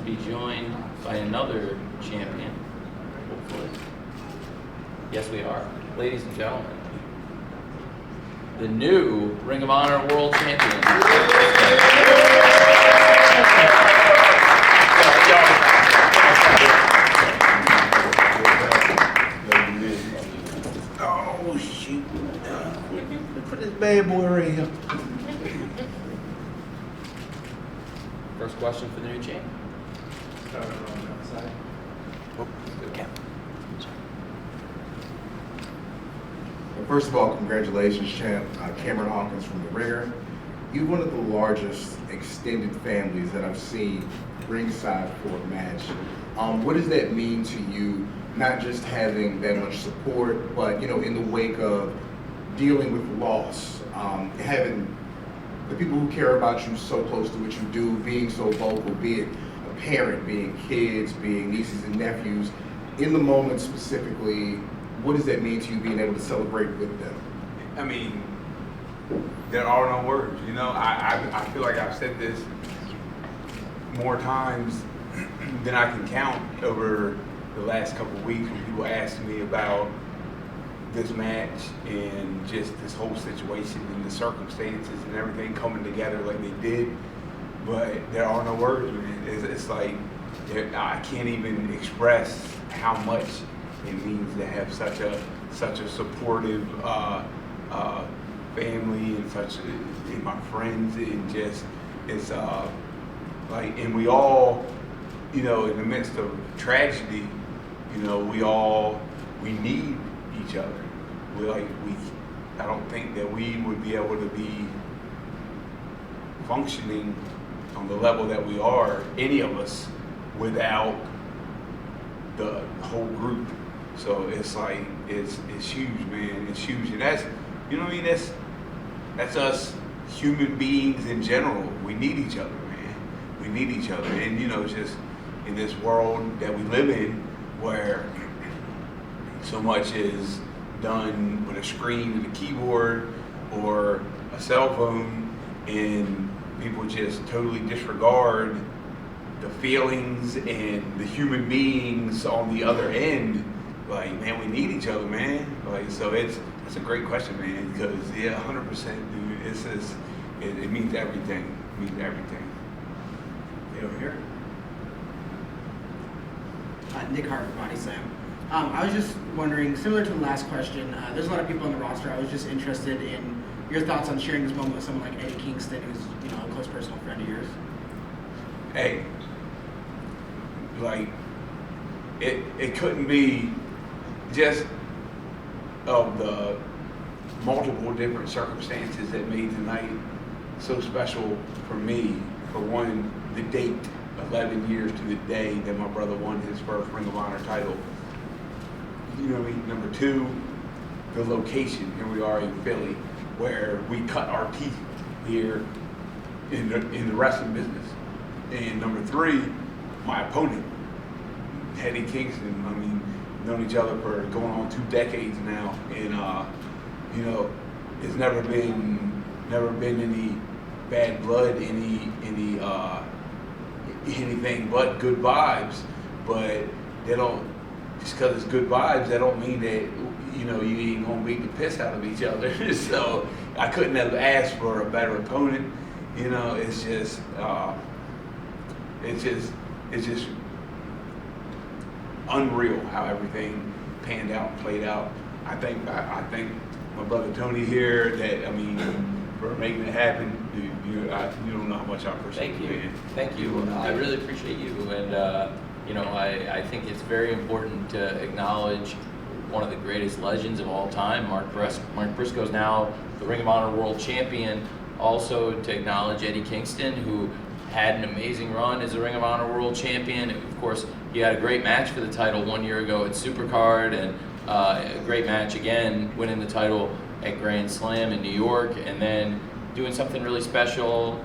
be joined by another champion, hopefully. Yes, we are. Ladies and gentlemen, the new Ring of Honor World Champion. Oh, shoot. Put this bad boy right here. First question for the new champ. First of all, congratulations, champ. Cameron Hawkins from The Ringer. You're one of the largest extended families that I've seen ringside for a match. What does that mean to you, not just having that much support, but in the wake of dealing with loss, having the people who care about you so close to what you do, being so vocal, be it a parent, being kids, being nieces and nephews, in the moment specifically, what does that mean to you being able to celebrate with them? I mean, there are no words. I feel like I've said this more times than I can count over the last couple of weeks when people ask me about this match and just this whole situation and the circumstances and everything coming together like they did. But there are no words, man. It's like I can't even express how much it means to have such a supportive family and and my friends, and just it's and we all in the midst of tragedy, we need each other. I don't think that we would be able to be functioning on the level that we are, any of us, without the whole group. So it's like it's huge, man. It's huge, and that's that's us human beings in general. We need each other, man. We need each other, and just in this world that we live in, where so much is done with a screen and a keyboard or a cell phone, and people just totally disregard the feelings and the human beings on the other end. Man, we need each other, man. So it's a great question, man, because 100%, dude. It means everything. It means everything. Get over here. Nick Harvard, Body Slam. I was just wondering, similar to the last question, there's a lot of people on the roster. I was just interested in your thoughts on sharing this moment with someone like Eddie Kingston, who's a close personal friend of yours. Hey, it couldn't be just of the multiple different circumstances that made tonight so special for me. For one, the date, 11 years to the day that my brother won his first Ring of Honor title. Number two, the location. Here we are in Philly, where we cut our teeth here in the wrestling business. And number three, my opponent, Eddie Kingston. Known each other for going on 2 decades now, and it's never been any bad blood, anything but good vibes. But they don't, just because it's good vibes, that don't mean that you ain't gonna beat the piss out of each other. So I couldn't have asked for a better opponent. It's just unreal how everything panned out, played out. I think my brother Tony here, for making it happen. You don't know how much I appreciate you. Thank you. I really appreciate you, and I think it's very important to acknowledge one of the greatest legends of all time, Mark Briscoe is now the Ring of Honor World Champion. Also to acknowledge Eddie Kingston, who had an amazing run as a Ring of Honor World Champion. Of course, he had a great match for the title 1 year ago at Supercard, and a great match again, winning the title at Grand Slam in New York, and then doing something really special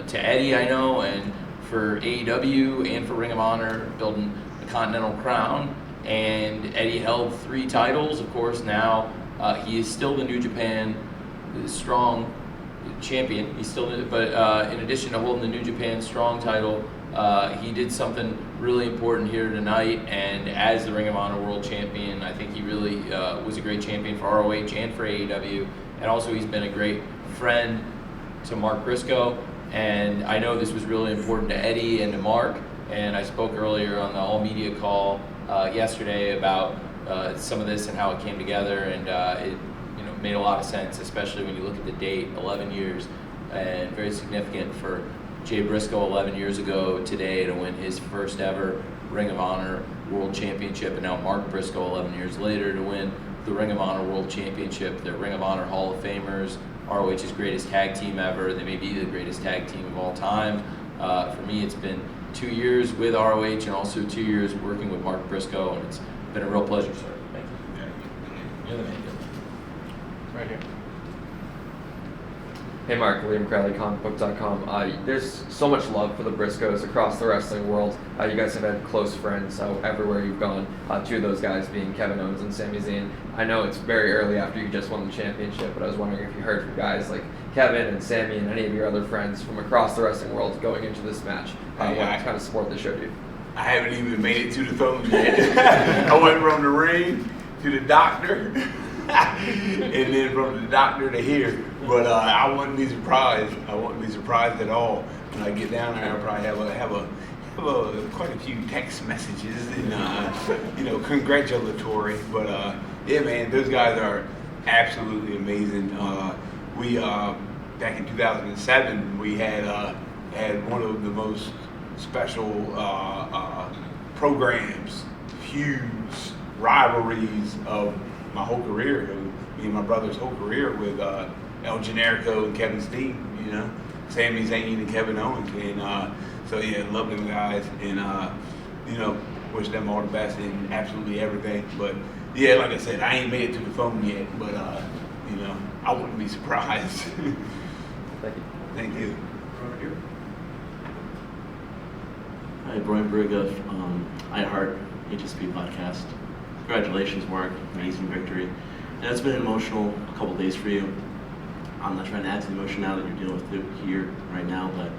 to Eddie, I know, and for AEW and for Ring of Honor, building the Continental Crown. And Eddie held 3 titles. Of course, now he is still the New Japan Strong champion. He's still, but in addition to holding the New Japan Strong title, he did something really important here tonight, and as the Ring of Honor World Champion, I think he really was a great champion for ROH and for AEW, and also he's been a great friend to Mark Briscoe, and I know this was really important to Eddie and to Mark, and I spoke earlier on the all media call yesterday about some of this and how it came together, and it made a lot of sense, especially when you look at the date, 11 years, and very significant for Jay Briscoe 11 years ago today to win his first ever Ring of Honor World Championship, and now Mark Briscoe 11 years later to win the Ring of Honor World Championship. They're Ring of Honor Hall of Famers, ROH's greatest tag team ever. They may be the greatest tag team of all time. For me, it's been 2 years with ROH and also 2 years working with Mark Briscoe, and it's been a real pleasure, sir. Thank you. You're the man. Right here. Hey Mark, Liam Crowley, comicbook.com. There's so much love for the Briscoes across the wrestling world. You guys have had close friends everywhere you've gone, two of those guys being Kevin Owens and Sami Zayn. I know it's very early after you just won the championship, but I was wondering if you heard from guys like Kevin and Sami and any of your other friends from across the wrestling world going into this match, what kind of support they showed you. I haven't even made it to the phone yet. I went from the ring to the doctor, and then from the doctor to here. But I wouldn't be surprised. I wouldn't be surprised at all when I get down there. I'll probably have quite a few text messages and congratulatory. But yeah, man, those guys are absolutely amazing. We back in 2007 we had one of the most special programs, huge rivalries of my whole career, me and my brother's whole career with El Generico and Kevin Steen, Sami Zayn and Kevin Owens, and so yeah, love them guys, and wish them all the best in absolutely everything. But yeah, like I said, I ain't made it to the phone yet, but I wouldn't be surprised. Thank you. Thank you. Hi, Brian Briga from iHeart HSP podcast. Congratulations, Mark. Amazing victory. And it's been an emotional couple days for you. I'm not trying to add to the emotion now that you're dealing with it here right now, but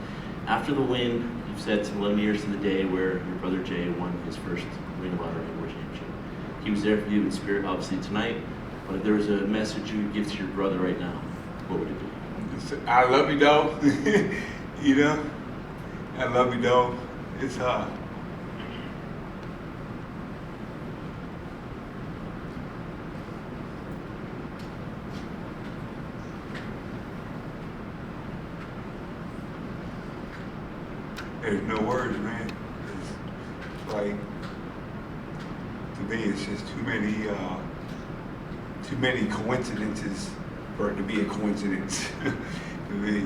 after the win, you've said it's 11 years to the day where your brother Jay won his first Ring of Honor World Championship. He was there for you in spirit, obviously, tonight, but if there was a message you would give to your brother right now, what would it be? I love you, though. I love you, though. It's there's no words, man. It's like, to me, it's just too many coincidences for it to be a coincidence. To me,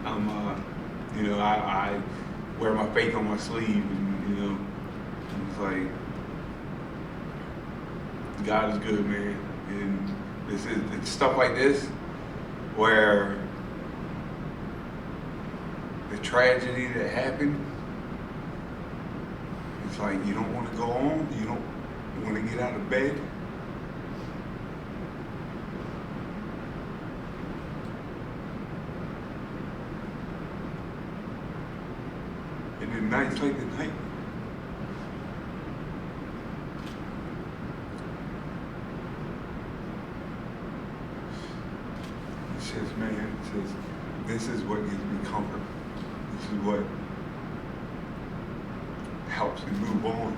I wear my faith on my sleeve, and it's like, God is good, man. And it's stuff like this where the tragedy that happened, it's like you don't want to go on, you don't want to get out of bed. And then nights like tonight, it says, man, this is what gives me comfort. This is what helps me move on.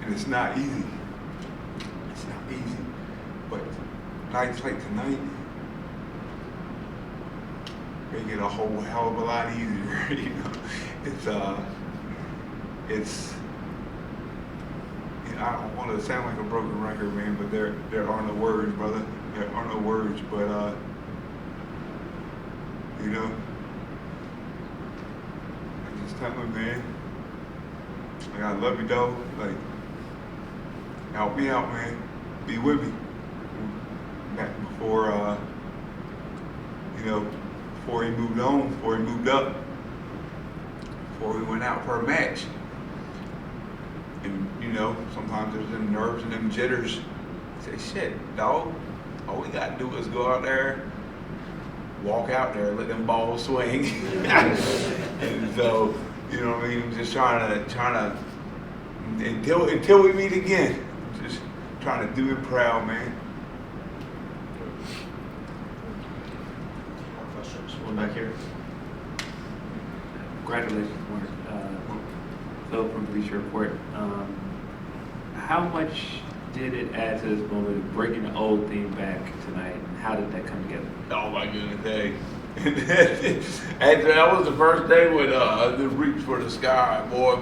And it's not easy. It's not easy. But nights like tonight make it a whole hell of a lot easier. It's I don't want to sound like a broken record, man, but there are no words, brother. There are no words, but I just tell him, man, like, I love you, though. Like, help me out, man. Be with me. Back before, before he moved on, before he moved up, before we went out for a match. And sometimes there's them nerves and them jitters said, shit, dog. All we got to do is go out there, walk out there, let them balls swing. And so, you know what I mean? I'm just trying to, until we meet again, just trying to do it proud, man. More questions? One back here. Congratulations, Mark. Phil from Bleacher Report. How much did it add to this moment of bringing the old theme back tonight? And how did that come together? Oh my goodness, hey. And that was the first day with the reach for the sky, boy.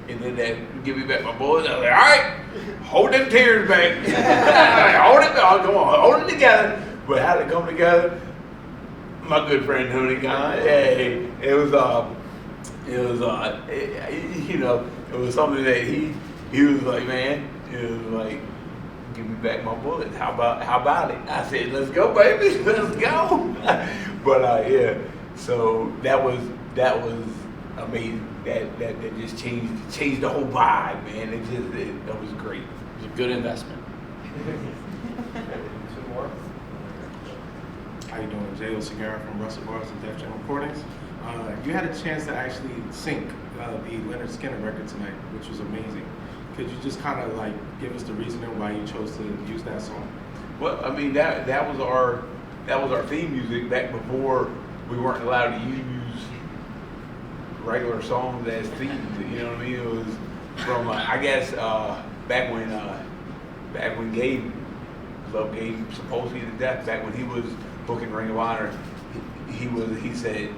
And then that give me back my boys. I was like, all right, hold them tears back. Hold it, come on, hold it together. But how did it come together? My good friend Hooney, hey, it was you know, it was something that he was like, man, it was like, give me back my bullets. How about it? I said, let's go, baby, let's go. But yeah, so that was amazing. That just changed the whole vibe, man. That was great. It was a good investment. Two more. How you doing? Jay O'Segura from Russell Bars and Def Jam Recordings. You had a chance to actually sync the Leonard Skinner record tonight, which was amazing. Could you just kind of like give us the reasoning why you chose to use that song? Well, I mean that was our theme music back before we weren't allowed to use regular songs as themes. You know what I mean? It was from I guess back when Gabe, love Gabe supposedly to death. Back when he was booking Ring of Honor, he said,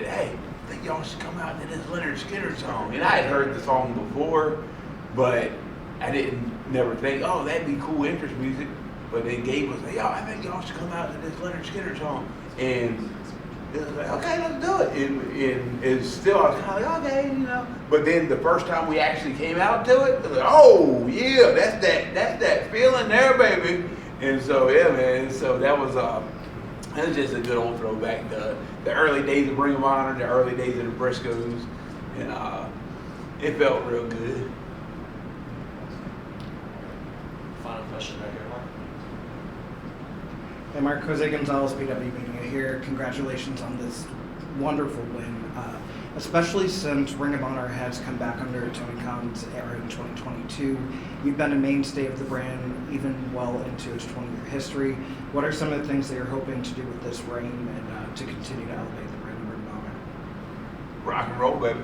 hey, I think y'all should come out to this Leonard Skinner song. And I had heard the song before, but I didn't never think, oh, that'd be cool interest music. But then Gabe was like, yo, I think y'all should come out to this Leonard Skinner song. And it was like, okay, let's do it. And it's still, I was kind of like, okay, you know. But then the first time we actually came out to it, was like, oh yeah, that's that feeling there, baby. And so yeah, man. So that was just a good old throwback to the early days of Ring of Honor, the early days of the Briscoes, and it felt real good. Final question right here, Mark. Hey, Mark, Jose Gonzalez, BW Media here. Congratulations on this wonderful win, especially since Ring of Honor has come back under Tony Khan's era in 2022. You've been a mainstay of the brand even well into its 20-year history. What are some of the things that you're hoping to do with this reign and to continue to elevate the brand of Ring of Honor? Rock and roll, baby.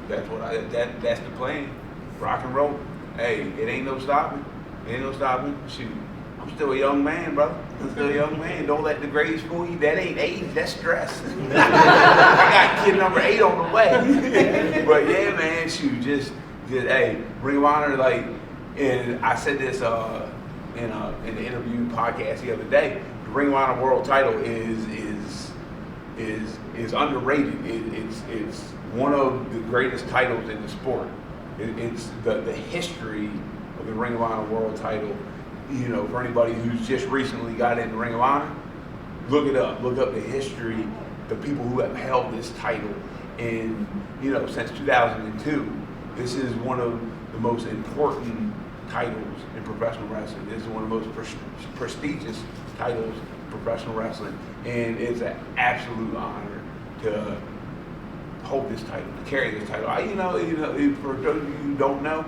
That's the plan. Rock and roll. Hey, it ain't no stopping. Shoot. I'm still a young man, brother. I'm still a young man. Don't let the grades fool you. That ain't age, that's stress. I got kid number 8 on the way. But yeah, man, shoot, just hey, Ring of Honor, like, and I said this in the interview podcast the other day. The Ring of Honor World Title is underrated. It's one of the greatest titles in the sport. It's the history of the Ring of Honor World Title. You know, for anybody who's just recently got into Ring of Honor, look it up. Look up the history, the people who have held this title. And, you know, since 2002, this is one of the most important titles in professional wrestling. This is one of the most prestigious titles in professional wrestling. And it's an absolute honor to hold this title, to carry this title. You know, for those of you who don't know,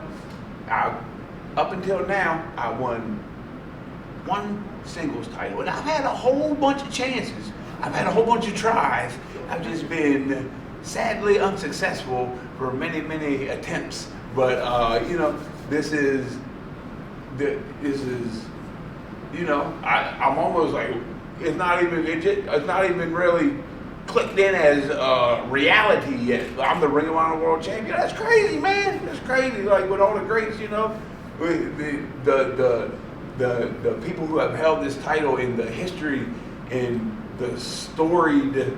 up until now, I won one singles title, and I've had a whole bunch of chances. I've had a whole bunch of tries. I've just been sadly unsuccessful for many, many attempts. But you know, this is, you know, I'm almost like it's not even really clicked in as reality yet. I'm the Ring of Honor World Champion. That's crazy, man. That's crazy. Like with all the greats, you know. The people who have held this title in the history and the storied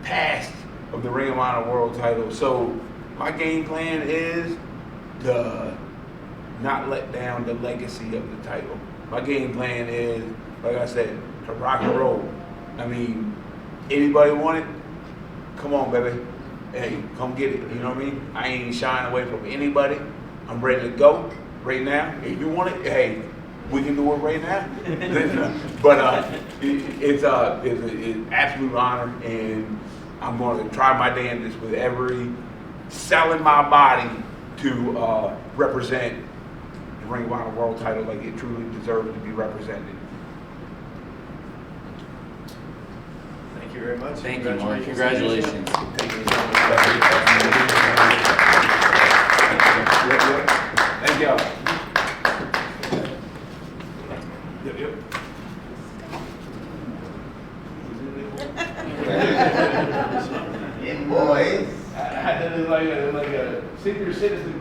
past of the Ring of Honor World Title. So my game plan is to not let down the legacy of the title. My game plan is, like I said, to rock and roll. I mean, anybody want it? Come on, baby. Hey, come get it. You know what I mean? I ain't shying away from anybody. I'm ready to go. right now. If you want it, hey, we can do it right now. But it's an absolute honor, and I'm going to try my damnedest with every cell in my body to represent the Ring of Honor World title like it truly deserves to be represented. Thank you very much. Thank you, Mark. Congratulations. Thank y'all. Boys. I had like a senior citizen